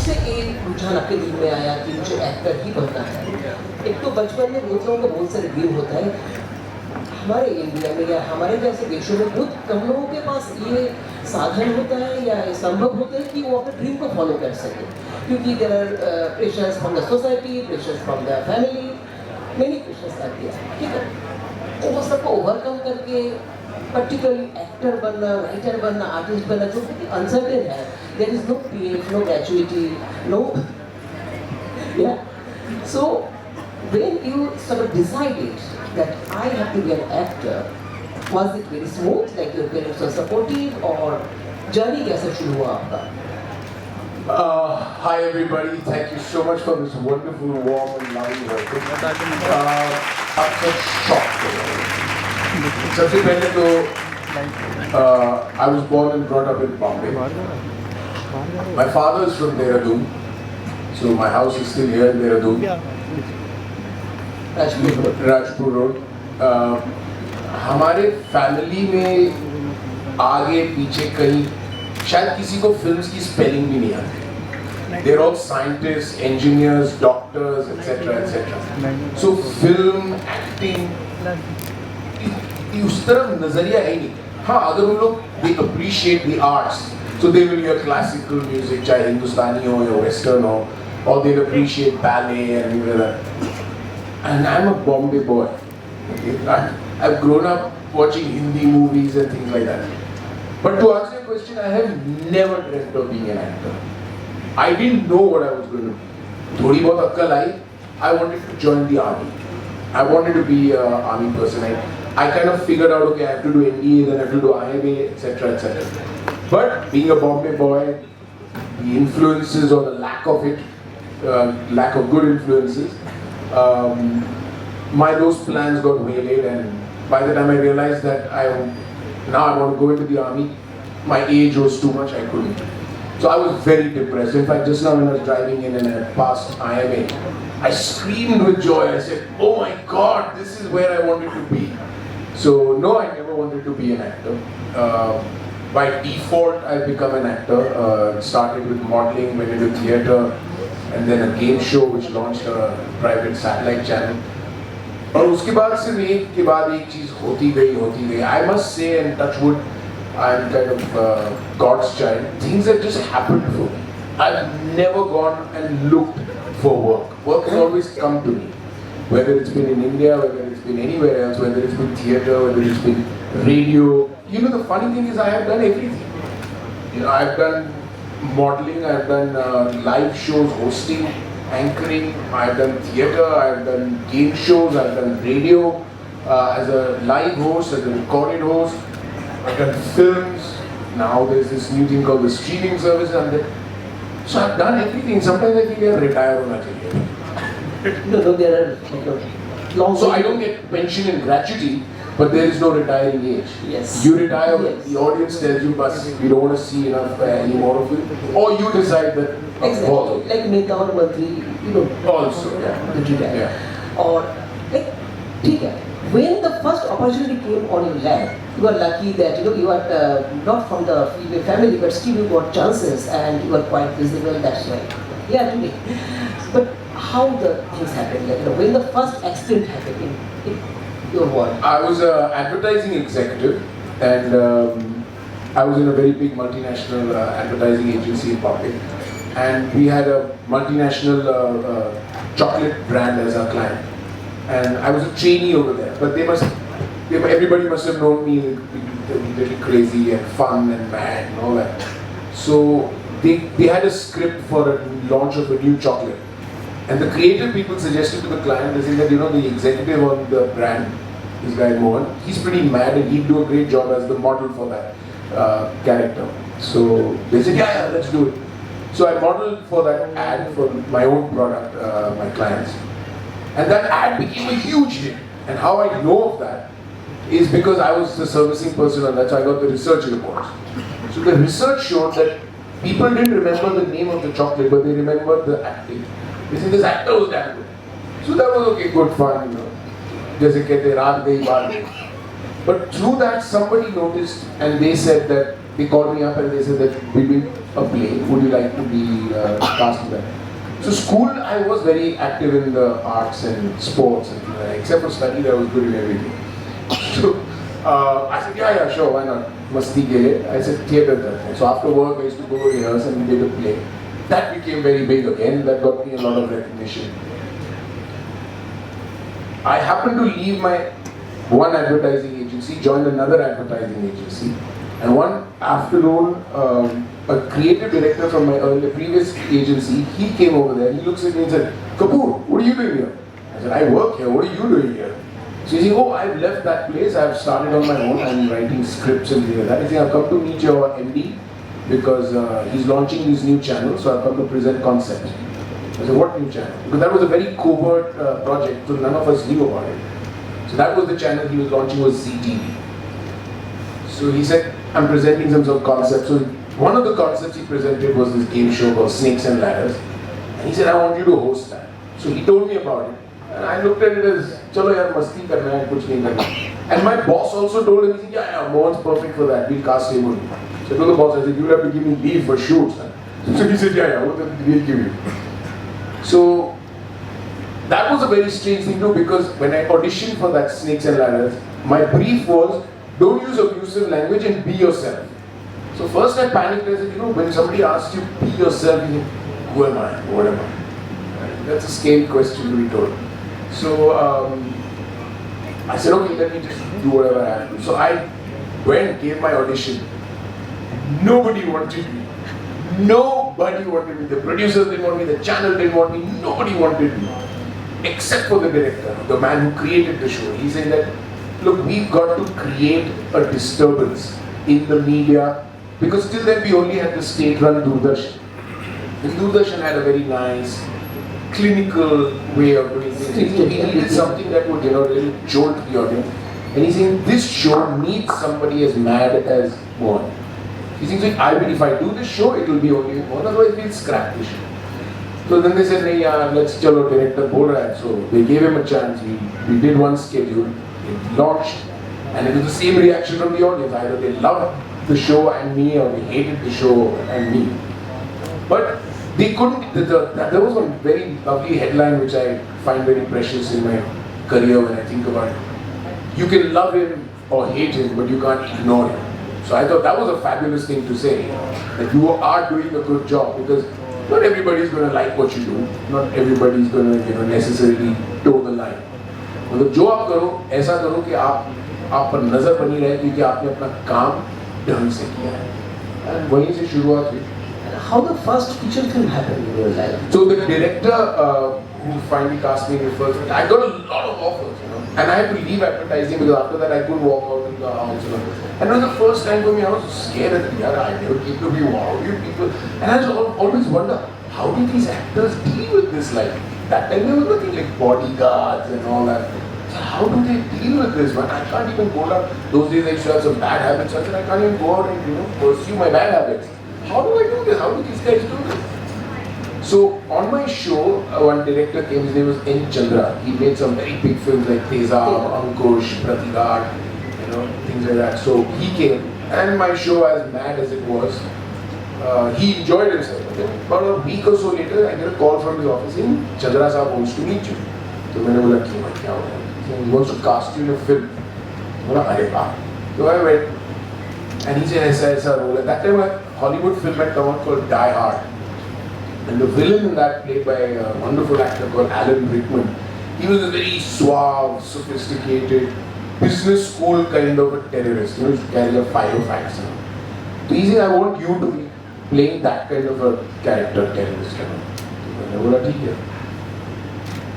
से एक रुझान आपके दिल में आया कि मुझे एक्टर ही बनना है? एक तो बचपन में बहुत लोगों का बहुत सारे ड्रीम होता है, हमारे इंडिया में या हमारे जैसे देशों में बहुत कम लोगों के पास ये साधन होता है या संभव होता है कि वो अपने ड्रीम को फॉलो कर सके, क्योंकि there are pressures from the society, pressures from the family, many pressures आती है, ठीक है। तो वो सबको ओवरकम करके पर्टिकुलरली एक्टर बनना, राइटर बनना, आर्टिस्ट बनना जो कि अनसर्टेन है, there is no PH, no gratuity, no या so when you sort of decided that I have to be an actor, was it very smooth, like your parents were supportive, or journey कैसे शुरू हुआ आपका? Hi everybody, thank you so much for this wonderful, warm and loving welcome. I'm so shocked. सबसे पहले तो I was born and brought up in Bombay. My father is from Dehradun, so my house is still here in Dehradun. Rajpur road. हमारे family में आगे पीछे कहीं शायद किसी को फिल्म्स की स्पेलिंग भी नहीं आती। They're all scientists, engineers, doctors, etc. etc. So film, acting, उस तरफ नजरिया है ही नहीं। हाँ, अगर उन लोग they appreciate the arts, so they will hear classical music, चाहे हिंदुस्तानी हो या वेस्टर्न हो, or they'll appreciate ballet and that. And I'm a Bombay boy. Okay? I've grown up watching Hindi movies and things like that. But to answer your question, I have never dreamt of being an actor. I didn't know what I was going to be. Thodi bahut akal aayi. I wanted to join the army. I wanted to be an army person. I kind of figured out, okay, I have to do NDA, then I have to do IMA, etc., etc. But being a Bombay boy, the influences or the lack of it, lack of good influences, those plans got waylaid, and by the time I realized that I want to go into the army, my age was too much, I couldn't. So I was very depressed. In fact, just now when I was driving in and I passed IMA, I screamed with joy. I said, oh my God, this is where I wanted to be. So no, I never wanted to be an actor. By default, I've become an actor. Started with modeling, went into theatre, and then a game show which launched a private satellite channel. और उसके बाद सिर्फ एक के बाद एक चीज़ होती गई. I must say, and touch wood, I'm kind of God's child. Things have just happened for me. I've never gone and looked for work. Work has always come to me. Whether it's been in India, whether it's been anywhere else, whether it's been theatre, whether it's been radio. You know, the funny thing is I have done everything. You know, I've done modeling, I've done live shows, hosting, anchoring, I've done theatre, I've done game shows, I've done radio as a live host, as a recorded host, I've done films. Now there's this new thing called the streaming service, and so I've done everything. Sometimes I think I retire hona chahiye. No, there are long. So I don't get pension and gratuity, but there is no retiring age. Yes. You retire, yes. The audience tells you, but we don't want to see enough any more of it, or you decide that. Exactly. Like Neta or Mantri, you know. Also, yeah. The retire. Yeah. Or like, ठीक है. When the first opportunity came on your lap, you are lucky that you are not from the female family, but still you got chances and you are quite visible. That's why. Yeah, today. But how the things happened? Like, when the first accident happened in your world? I was an advertising executive, and I was in a very big multinational advertising agency in Bombay, and we had a multinational chocolate brand as our client, and I was a trainee over there. But everybody must have known me a little crazy and fun and mad and all that. So they had a script for a launch of a new chocolate. And the creative people suggested to the client, they said that, the executive on the brand, this guy Mohan, he's pretty mad and he'd do a great job as the model for that character. So they said, yeah, let's do it. So I modeled for that ad for my own product, my clients. And that ad became a huge hit. And how I know of that is because I was the servicing person, and that's how I got the research reports. So the research showed that people didn't remember the name of the chocolate, but they remembered the acting. They said, this actor was damn good. So that was okay, good fun, Jaise kehte, raat gayi, baat gayi. But through that, somebody noticed, and they said that, they called me up and they said that we've been a play. Would you like to be cast in that? So school, I was very active in the arts and sports and things like that. Except for study, I was good in everything. So I said, yeah, sure, why not? Masti ke liye. I said, theatre karte hain. So after work, I used to go rehearse and we did a play. That became very big again. That got me a lot of recognition. I happened to leave my one advertising agency, joined another advertising agency, and one afternoon, a creative director from my previous agency, he came over there. He looks at me and said, "Kapoor, what are you doing here?" I said, "I work here. What are you doing here?" So he's saying, "Oh, I've left that place. I've started on my own. I'm writing scripts and things like that." He's saying, "I've come to meet your MD because he's launching this new channel, so I've come to present concept." I said, "What new channel?" Because that was a very covert project, so none of us knew about it. So that was the channel he was launching, was ZTV. So he said, "I'm presenting some sort of concept." So one of the concepts he presented was this game show called Snakes and Ladders. And he said, "I want you to host that." So he told me about it. And I looked at it as, "Chalo yaar, masti karna hai, kuch nahi karna." And my boss also told him, he said, "Yeah, Mohan's perfect for that. We'll cast him only." So I told the boss, I said, "You'll have to give me leave for shoots." So he said, "Yeah, we'll give you." So that was a very strange thing too, because when I auditioned for that Snakes and Ladders, my brief was, don't use abusive language and be yourself. So first I panicked. I said, when somebody asks you, be yourself, you think, who am I? What am I? Right? That's a scary question to be told. So I said, okay, let me just do whatever I have to do. So I went, gave my audition. Nobody wanted me. Nobody wanted me. The producers didn't want me, the channel didn't want me, nobody wanted me. Except for the director, the man who created the show. He said that, look, we've got to create a disturbance in the media, because till then we only had the state-run Doordarshan. And Doordarshan had a very nice, clinical way of doing things. We needed something that would, really jolt the audience. And he's saying, this show needs somebody as mad as Mohan. He thinks, if I do this show, it will be only Mohan, otherwise we'll scrap the show. So then they said, let's chalo, director bol raha hai. So they gave him a chance. We did one schedule, it launched, and it was the same reaction from the audience. Either they loved the show and me, or they hated the show and me. But they couldn't, there was one very lovely headline which I find very precious in my career when I think about it. You can love him or hate him, but you can't ignore him. So I thought that was a fabulous thing to say, that you are doing a good job, because not everybody is going to like what you do. Not everybody is going to, necessarily toe the line. मतलब जो आप करो, ऐसा करो कि आप पर नजर बनी रहे, क्योंकि आपने अपना काम ढंग से किया है. And वहीं से शुरुआत हुई. How the first feature film happened in your life? So the director who finally cast me in the first, I got a lot of offers, and I had to leave advertising because after that I couldn't walk out in the house. And it was the first time for me. I was scared that I never came to be wow, you people. And I always wonder, how do these actors deal with this life? That time there was nothing like bodyguards and all that. So how do they deal with this? Man, I can't even go down. Those days I used to have some bad habits. I said I can't even go out and pursue my bad habits. How do I do this? How do these guys do this? So on my show, one director came. His name was N. Chandra. He made some very big films like Tezab, Ankush, Pratighar, things like that. So he came, and my show, as mad as it was, he enjoyed himself. Okay? About a week or so later, I get a call from his office saying, Chandra Saab wants to meet you. So I said, he wants to cast you in a film. So I went, and he said, aisa role. At that time, a Hollywood film had come out called Die Hard. And the villain in that, played by a wonderful actor called Alan Rickman, he was a very suave, sophisticated, business school kind of a terrorist. He used to carry a 505. So he said, I want you to be playing that kind of a character, terrorist.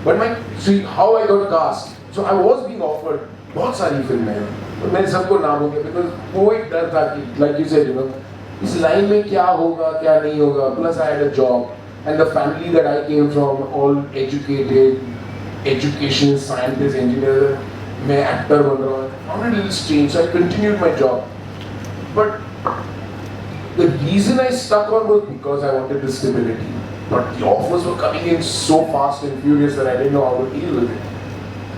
But see how I got cast. So I was being offered बहुत सारी फिल्में हैं, तो मैंने सबको नाम हो गया, because वो एक डर था कि, like you said, इस लाइन में क्या होगा, क्या नहीं होगा. Plus I had a job, and the family that I came from, all educated, education, scientist, engineer. मैं actor बन रहा हूँ. I found it a little strange, so I continued my job. But the reason I stuck on was because I wanted the stability. But the offers were coming in so fast and furious that I didn't know how to deal with it.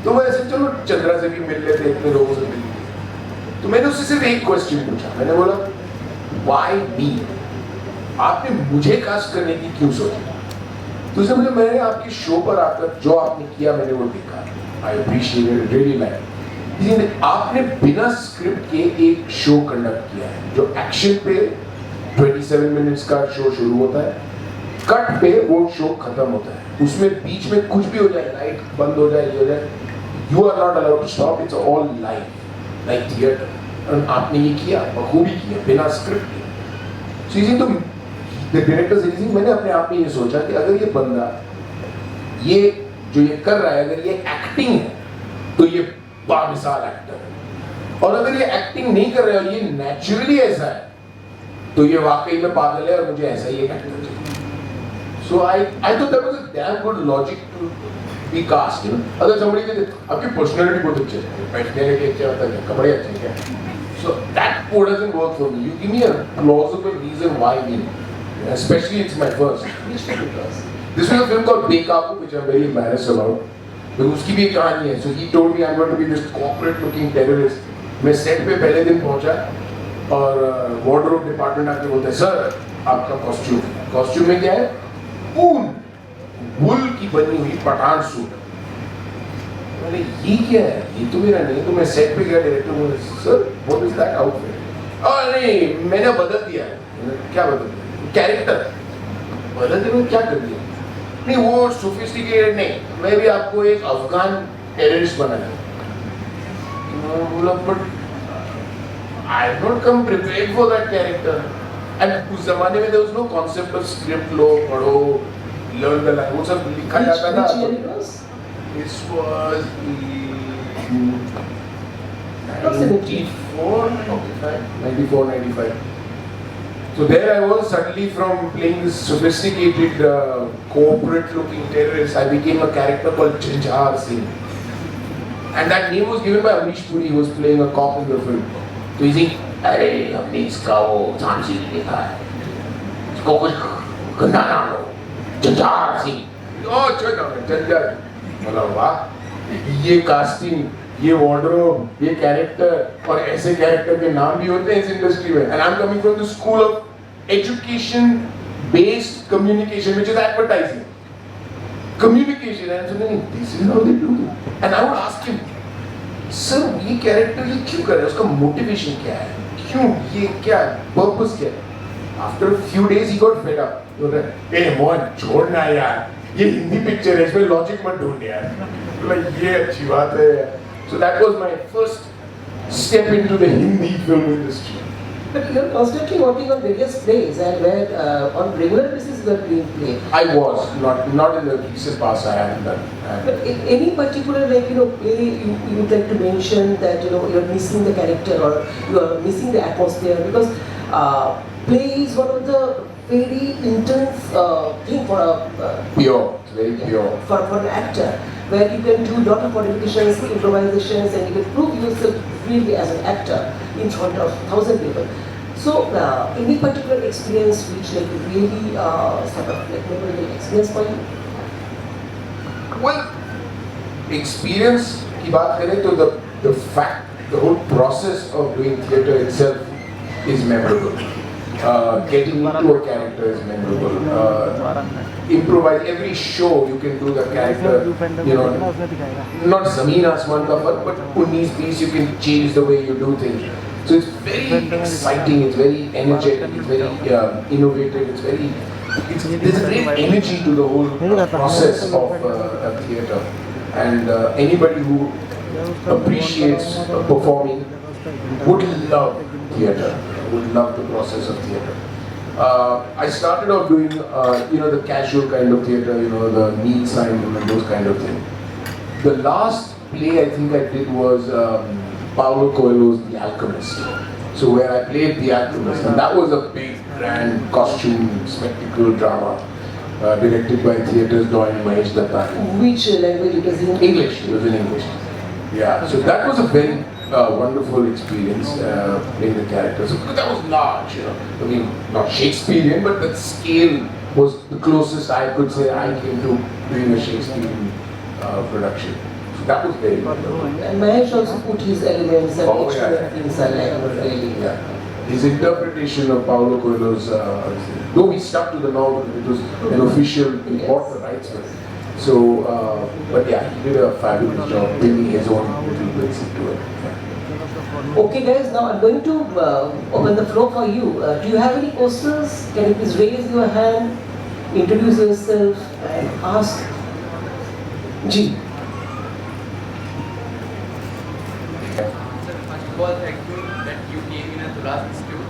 तो मैं ऐसे चलो चंद्रा से भी मिल लेते, इतने लोगों से मिल लेते. तो मैंने उससे सिर्फ एक क्वेश्चन पूछा. मैंने बोला, why me? आपने मुझे कास्ट करने की क्यों सोचा? तो उसने मुझे, मैंने आपके शो पर आकर जो आपने किया मैंने वो देखा, आई अप्रिशिएटेड, रियली लाइक। इसलिए आपने बिना स्क्रिप्ट के एक शो कंडक्ट किया है, जो एक्शन पे 27 मिनट्स का शो शुरू होता है, कट पे वो शो खत्म होता है, उसमें बीच में कुछ भी हो जाए, लाइट बंद हो जाए, ये हो जाए, you are not allowed to stop, it's all live, like theatre. और आपने ये किया, बखूबी किया, बिना स्क्रिप्ट के। चीजें तो डायरेक्टर से मैंने अपने आप में ये सोचा कि अगर ये बंदा ये जो ये कर रहा है, अगर ये एक्टिंग है तो ये बामिसाल एक्टर है, और अगर ये एक्टिंग नहीं कर रहा है और ये नेचुरली ऐसा है तो ये वाकई में पागल है और मुझे ऐसा ही एक एक्टर चाहिए। So I thought that was a damn good logic to be cast, you know. अगर somebody कहते आपकी पर्सनालिटी बहुत अच्छी है, पर्सनालिटी अच्छा होता है, कपड़े अच्छे हैं, so that doesn't work for me. You give me a plausible reason why me, especially it's my first. This was a film called Bekabu, which I'm very embarrassed about. तो उसकी भी एक कहानी है। So he told me I'm going to be this corporate-looking terrorist. मैं set पे पहले दिन पहुंचा और वार्डरोब डिपार्टमेंट आके बोलते हैं, सर आपका कॉस्ट्यूम में क्या है? ऊन, वुल की बनी हुई पठान सूट। मैंने ये क्या है? ये तो मेरा नहीं। तो मैं सेट पे गया, डायरेक्टर बोले, sir what is that outfit? नहीं मैंने बदल दिया है। क्या बदल दिया? कैरेक्टर बदल दिया। क्या कर दिया? नहीं वो सोफिस्टिकेटेड नहीं, मैं भी आपको एक अफगान टेररिस्ट बनाया। बोला but I have not come prepared for that character. And उस जमाने में there was no concept of script, लो पढ़ो, लर्न द लैंग्वेज, वो सब लिखा जाता था। This was in 94, 95. So there I was, suddenly from playing this sophisticated, corporate-looking terrorist, I became a character called Janjar Singh. And that name was given by Amish Puri, who was playing a cop in the film. So he's saying, अरे हमने इसका वो झांसी लिखा है, इसको कुछ गंदा नाम लो, जंजार सिंह। ओ अच्छा नाम है, जंजार। मतलब वाह, ये कास्टिंग, ये वार्डरोब, ये कैरेक्टर, और ऐसे कैरेक्टर के नाम भी होते हैं इस इंडस्ट्री में। And I am coming from the school of education based communication, which is advertising communication. And so this is how they do. And I would ask him, sir ये कैरेक्टर ये क्यों कर रहे हैं, उसका मोटिवेशन क्या है, क्यों ये क्या पर्पस क्या है? After few days he got fed up. ए मोहन छोड़ना यार, ये हिंदी पिक्चर है, इसमें लॉजिक मत ढूंढ यार। मतलब ये अच्छी बात है। So that was my first step into the Hindi film industry. But you're constantly working on various plays, and where on regular basis you are being played. I was not in the recent past. I haven't done. But in any particular, like play you would like to mention that you're missing the character or you are missing the atmosphere, because play is one of the very intense thing for a pure, very pure for an actor, where you can do lot of modifications, improvisations, and you can prove yourself really as an actor in front of 1,000 people. So any particular experience which like really sort of like memorable experience for you? Well, experience की बात करें तो the fact, the whole process of doing theatre itself is memorable. Getting into a character is memorable. Improvise every show you can do the character. Not zameen asman ka fark, but 19-20 you can change the way you do things. So it's very exciting. It's very energetic. It's very innovative. There's a great energy to the whole process of theatre, and anybody who appreciates performing would love theatre. Would love the process of theatre. I started off doing, the casual kind of theatre, the need sign and those kind of things. The last play I think I did was Paulo Coelho's The Alchemist. So where I played the alchemist, and that was a big, grand costume spectacle drama, directed by theatre's Doyen Mahesh Datta. Which language it was in? English. It was in English. Yeah. So that was a very wonderful experience playing the characters. So that was large, I mean, not Shakespearean, but the scale was the closest I could say I came to doing a Shakespearean production. So that was very wonderful. And Mahesh also put his elements and extra things are like really. Yeah. his interpretation of Paulo Coelho's, though we stuck to the novel, it was an official, he bought the rights for it. So, but yeah, he did a fabulous job bringing his own little bits into it. Okay guys, now I'm going to open the floor for you. Do you have any questions? Can you please raise your hand, introduce yourself and ask? Ji. First of all, thank you that you came in a Tula Institute.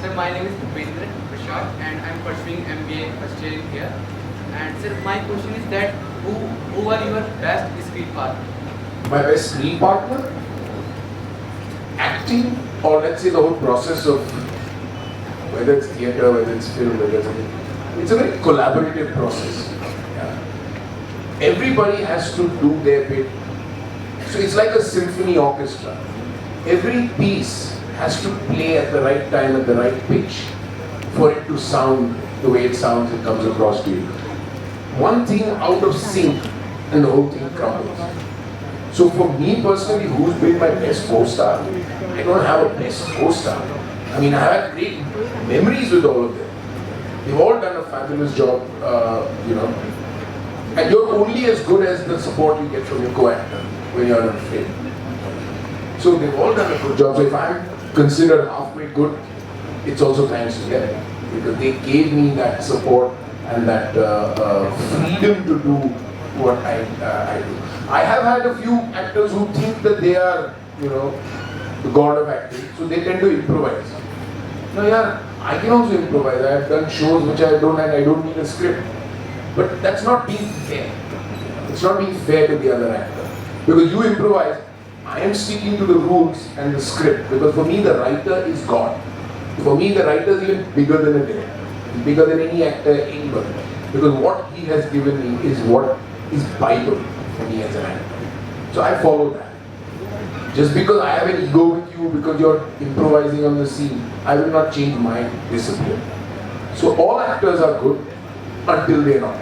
Sir, my name is Bhupendra Prashad and I'm pursuing MBA first year here. And sir, my question is that who are your best screen partner? My best screen partner? Acting, or let's say the whole process of whether it's theatre, whether it's film, whether it's a very collaborative process. Yeah. Everybody has to do their bit. So it's like a symphony orchestra. Every piece has to play at the right time, at the right pitch, for it to sound the way it sounds, it comes across to you. One thing out of sync and the whole thing crumbles. So for me personally, who's been my best co-star? I don't have a best co-star. I mean, I have great memories with all of them. They've all done a fabulous job, you know. And you're only as good as the support you get from your co-actor when you're on film. So they've all done a good job. So if I'm considered halfway good, it's also thanks to them. Because they gave me that support and that freedom to do what I do. I have had a few actors who think that they are, you know, the god of acting, so they tend to improvise. No, yeah, I can also improvise. I have done shows which I don't need a script. But that's not being fair. It's not being fair to the other actor. Because you improvise, I am sticking to the rules and the script. Because for me, the writer is God. For me, the writer is even bigger than a director. He's bigger than any actor, anybody. Because what he has given me is what is Bible for me as an actor. So I follow that. Just because I have an ego with you, because you're improvising on the scene, I will not change my discipline. So all actors are good until they're not.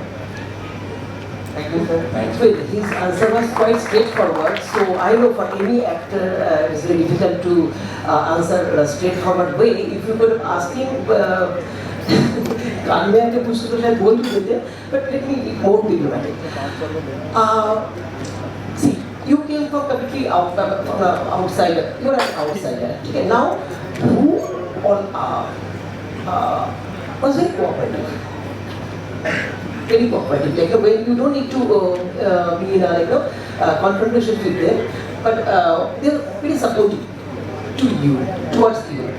Thank you, sir. Thanks. So his answer was quite straightforward. So I know for any actor it's very difficult to answer a straightforward way. If you could ask him, कान में आके पूछते तो शायद बोल भी देते, but let me be more diplomatic. See, you came from completely outsider. You are an outsider. Okay, now who all was very cooperative. Very cooperative. Like when you don't need to be in a confrontation with them, but they're very supportive to you, towards you.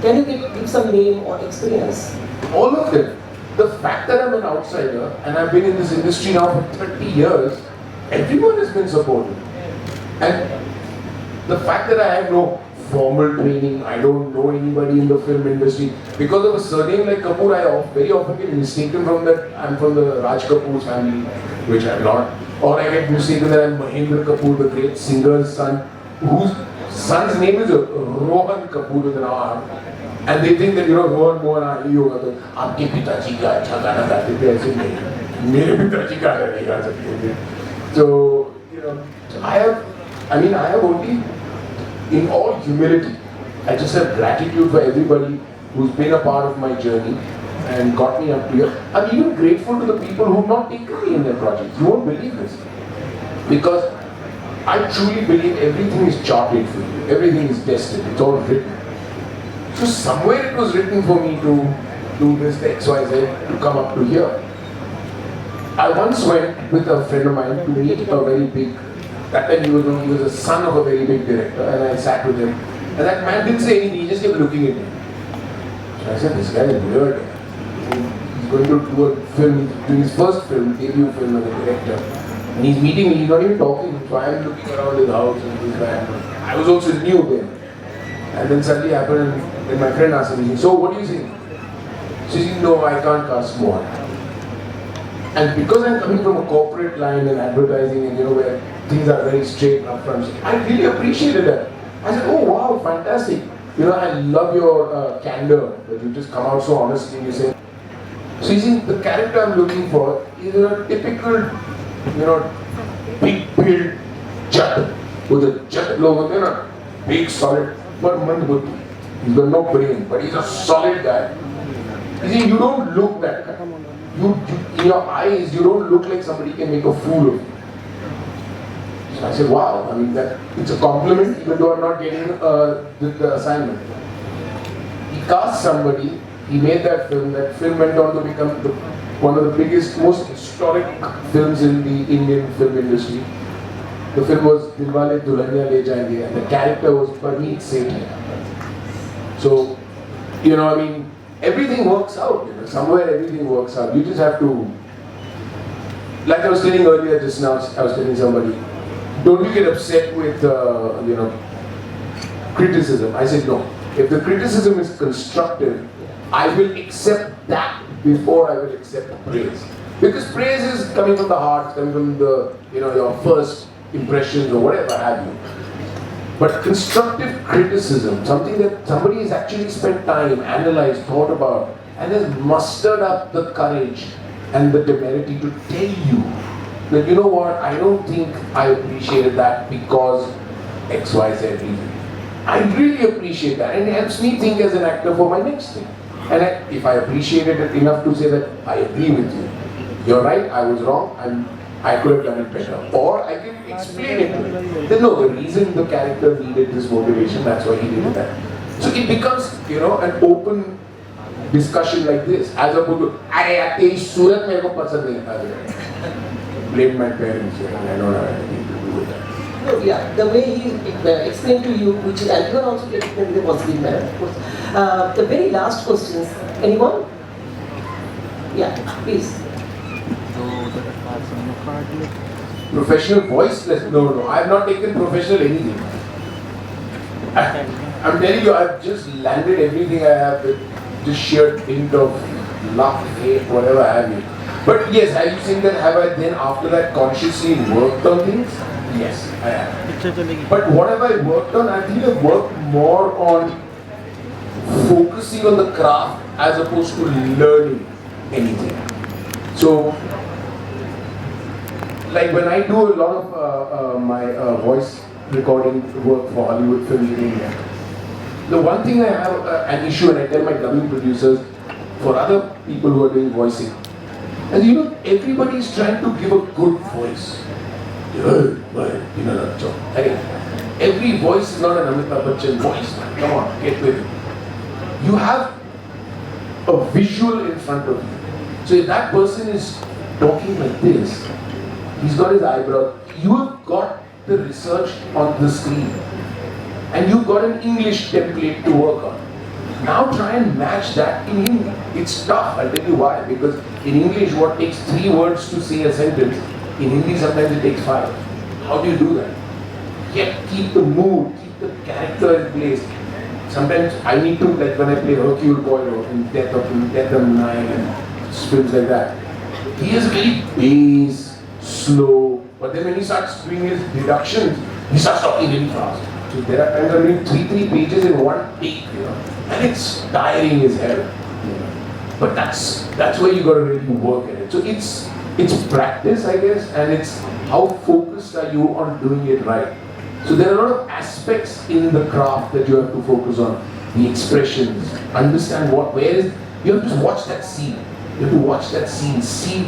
Can you give some name or experience? All of them. The fact that I'm an outsider and I've been in this industry now for 30 years, everyone has been supportive. And the fact that I have no formal training, I don't know anybody in the film industry. Because of a surname like Kapoor, I very often get mistaken from that I'm from the Raj Kapoor's family, which I'm not. Or I get mistaken that I'm Mahendra Kapoor, the great singer's son, whose son's name is Rohan Kapoor with an R. And they think that, you know, Rohan Mohan ही होगा तो आपके पिताजी का अच्छा गाना गाते थे ऐसे नहीं मेरे पिताजी गाना नहीं गा सकते थे. So, you know, I have only, in all humility, I just have gratitude for everybody who's been a part of my journey and got me up to here. I'm even grateful to the people who've not taken me in their projects. You won't believe this. Because I truly believe everything is charted for you. Everything is destined. It's all written. So somewhere it was written for me to do this, the XYZ, to come up to here. I once went with a friend of mine to meet a very big, that time he was a son of a very big director, and I sat with him. And that man didn't say anything, he just kept looking at me. So I said, this guy is weird. He's going to do a film, he's doing his first film, debut film as a director. And he's meeting me, he's not even talking. So I am looking around his house and this guy. I was also new then. And then suddenly happened, and then my friend asked me, so what do you think? She said, no, I can't cast more. And because I'm coming from a corporate line and advertising and, you know, where things are very straight and upfront, I really appreciated that. I said, oh wow, fantastic. You know, I love your candor, that you just come out so honestly and you say. So you see, the character I'm looking for is a typical, you know, big build Jat with a Jat logo, you know, big solid, but Mandbuddhi. He's got no brain, but he's a solid guy. You see, you don't look that kind. In your eyes, you don't look like somebody can make a fool of you. So I said, wow, I mean, it's a compliment, even though I'm not getting the assignment. He cast somebody, he made that film went on to become one of the biggest, most historic films in the Indian film industry. The film was Dilwale Dulhaniya Le Jayenge, and the character was Parmeet Singh. So, you know, I mean, everything works out, you know, somewhere everything works out. You just have to, like I was telling earlier just now, I was telling somebody, don't you get upset with, you know, criticism. I said no. If the criticism is constructive, I will accept that before I will accept praise. Because praise is coming from the heart, coming from the, you know, your first impressions or whatever have you. But constructive criticism, something that somebody has actually spent time, analyzed, thought about, and has mustered up the courage and the temerity to tell you that, you know what, I don't think I appreciated that because X, Y, Z reason. I really appreciate that, and it helps me think as an actor for my next thing. And if I appreciated it enough to say that I agree with you, you're right, I was wrong, I could have done it better. Or I can explain it to him. Then no, the reason the character needed this motivation, that's why he did that. So it becomes, you know, an open discussion like this, as opposed to, "Arey, Surat mere ko pasand nahi aata." Blame my parents, I don't have anything to do with that. No, yeah, the way he explained to you, which is, and you are also explaining in a positive manner, of course. The very last questions, anyone? Yeah, please. Professional voice lesson? No, I have not taken professional anything. I'm telling you, I've just landed everything I have with just sheer hint of luck, fate, whatever have you. But yes, have you seen that? Have I then after that consciously worked on things? Yes, I have. But what have I worked on? I think I've worked more on focusing on the craft as opposed to learning anything. So, like when I do a lot of my voice recording work for Hollywood films in India, the one thing I have an issue, and I tell my dubbing producers, for other people who are doing voicing, and you know, everybody is trying to give a good voice. Every voice is not an Amitabh Bachchan voice, man. Come on, get with it. You have a visual in front of you. So if that person is talking like this, he's got his eyebrow, you have got the research on the screen. And you've got an English template to work on. Now try and match that in Hindi. It's tough, I'll tell you why. Because in English, what takes 3 words to say a sentence, in Hindi sometimes it takes 5. How do you do that? Yet keep the mood, keep the character in place. Sometimes I need to, like when I play Hercule Poirot in Death of Nine and films like that. He is very bass, slow, but then when he starts doing his deductions, he starts talking really fast. So there are times I'm reading 3 pages in one take, you know, and it's tiring as hell. You know. But that's where you got to really work at it. So it's practice, I guess, and it's how focused are you on doing it right. So there are a lot of aspects in the craft that you have to focus on. The expressions, understand you have to watch that scene. You have to watch that scene, see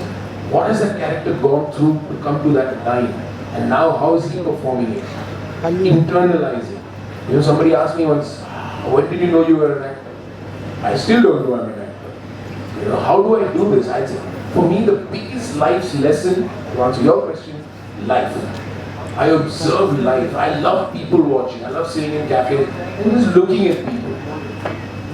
what has that character gone through to come to that line, and now how is he performing it. Internalize it. You know, somebody asked me once, when did you know you were an actor? I still don't know I'm an actor. You know, how do I do this? I'd say, for me, the biggest life's lesson, to answer your question, life. I observe life. I love people watching. I love sitting in cafes and just looking at people.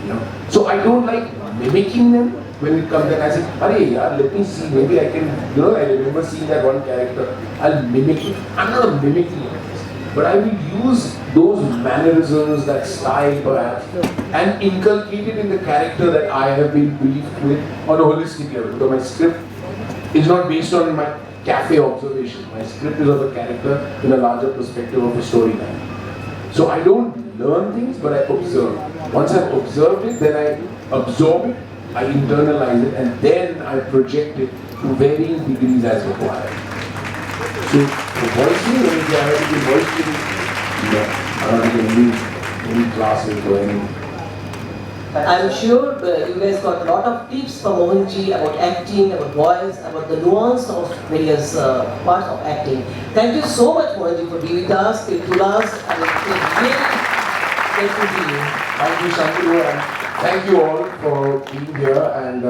You know, so I don't like mimicking them. When it comes then I say, "Arey yaar, let me see, maybe I can," you know, I remember seeing that one character, I'll mimic it. I'm not a mimicking artist, but I will use those mannerisms, that style perhaps, and inculcate it in the character that I have been briefed with on a holistic level. Because my script is not based on my cafe observation. My script is of a character in a larger perspective of a storyline. So I don't learn things, but I observe. Once I've observed it, then I absorb it, I internalize it, and then I project it to varying degrees as required. So for voicing, when I have to do voice training, I don't have any classes or any I'm sure you guys got a lot of tips from Mohanji about acting, about voice, about the nuance of various parts of acting. Thank you so much, Mohanji, for being with us, with Tulas, and it's really great to see you. Thank you, Shantanu, and thank you all for being here. And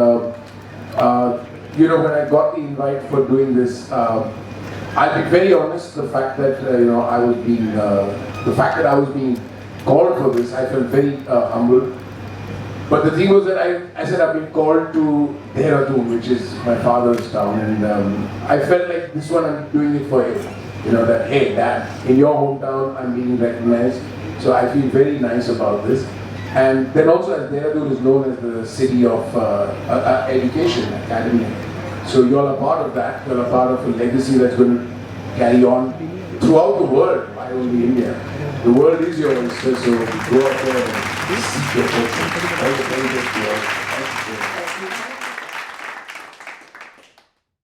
you know, when I got the invite for doing this, I'll be very honest. The fact that I was being, the fact that I was being called for this, I felt very humbled. But the thing was that I said I've been called to Dehradun, which is my father's town, and I felt like this one I'm doing it for him. You know, that hey, Dad, in your hometown I'm being recognized. So I feel very nice about this. And then also, as Dehradun is known as the city of education, academy. So you're a part of that. You're a part of a legacy that's going to carry on throughout the world, why only India. The world is your oyster, so go out there and seek your fortune. All the very best to you all.